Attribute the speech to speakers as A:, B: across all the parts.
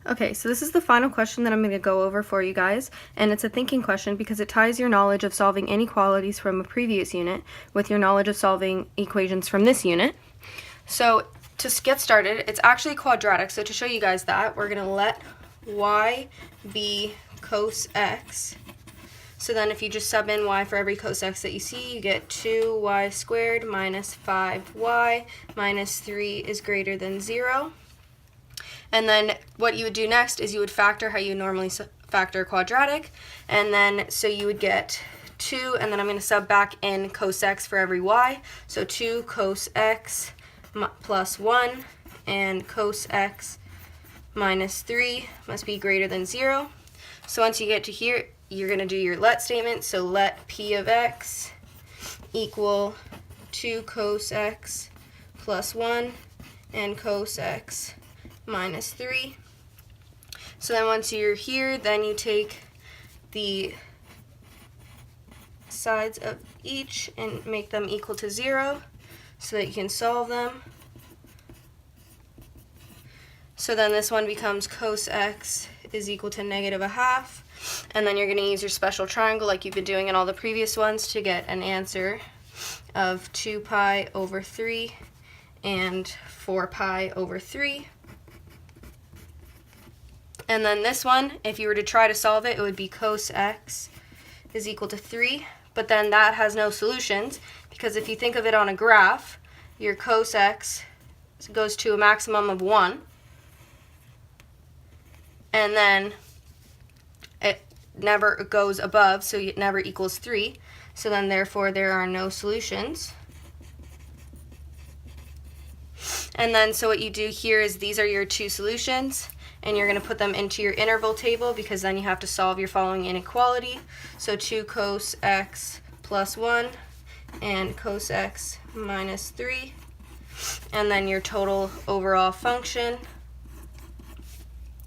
A: Okay, so this is the final question that I'm going to go over for you guys, and it's a thinking question because it ties your knowledge of solving inequalities from a previous unit with your knowledge of solving equations from this unit. So to get started, it's actually quadratic, so to show you guys that, we're going to let y be cos x. So then if you just sub in y for every cos x that you see, you get 2y squared minus 5y minus 3 is greater than 0. And then what you would do next is you would factor how you normally factor quadratic. And then so you would get 2, and then I'm going to sub back in cos x for every y. So 2 cos x plus 1 and cos x minus 3 must be greater than 0. So once you get to here, you're going to do your let statement. So let p of x equal 2 cos x plus 1 and cos x minus 3. So then once you're here, then you take the sides of each and make them equal to 0 so that you can solve them. So then this one becomes cos x is equal to -1/2. And then you're going to use your special triangle like you've been doing in all the previous ones to get an answer of 2 pi over 3 and 4 pi over 3. And then this one, if you were to try to solve it, it would be cos x is equal to 3. But then that has no solutions because if you think of it on a graph, your cos x goes to a maximum of 1. And then it never goes above, so it never equals 3. So then therefore there are no solutions. And then so what you do here is these are your two solutions, and you're going to put them into your interval table because then you have to solve your following inequality. So 2 cos x plus 1 and cos x minus 3. And then your total overall function.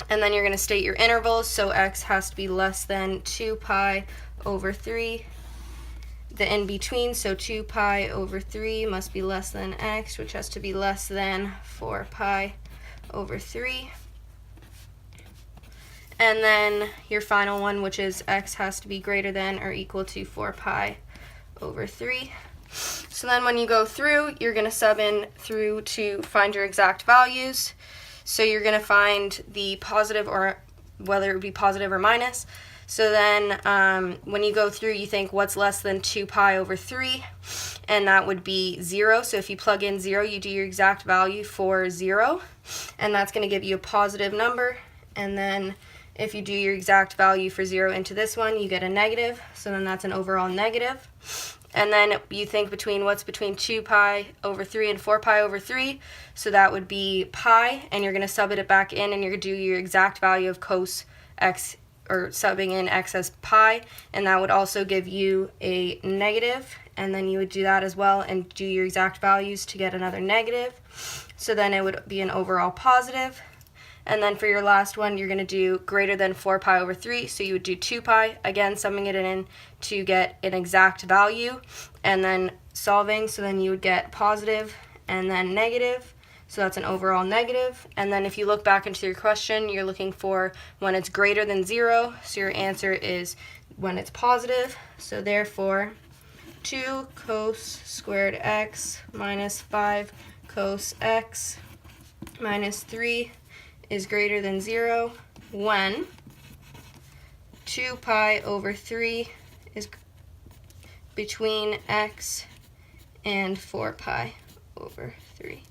A: And then you're going to state your intervals, so x has to be less than 2 pi over 3. The in between, so 2 pi over 3 must be less than x, which has to be less than 4 pi over 3. And then your final one, which is x has to be greater than or equal to 4 pi over 3. So then when you go through, you're going to sub in through to find your exact values. So you're going to find the positive, or whether it would be positive or minus. So then when you go through, you think what's less than 2 pi over 3, and that would be 0. So if you plug in 0, you do your exact value for 0, and that's going to give you a positive number. And then if you do your exact value for 0 into this one, you get a negative. So then that's an overall negative. And then you think between what's between 2 pi over 3 and 4 pi over 3. So that would be pi, and you're going to sub it back in, and you're going to do your exact value of cos x, or subbing in x as pi, and that would also give you a negative. And then you would do that as well and do your exact values to get another negative. So then it would be an overall positive. And then for your last one, you're going to do greater than 4 pi over 3. So you would do 2 pi, again, summing it in to get an exact value, and then solving. So then you would get positive and then negative. So that's an overall negative. And then if you look back into your question, you're looking for when it's greater than 0. So your answer is when it's positive. So therefore, 2 cos squared x minus 5 cos x minus 3 is greater than 0 when 2 pi over 3 is between x and 4 pi over 3.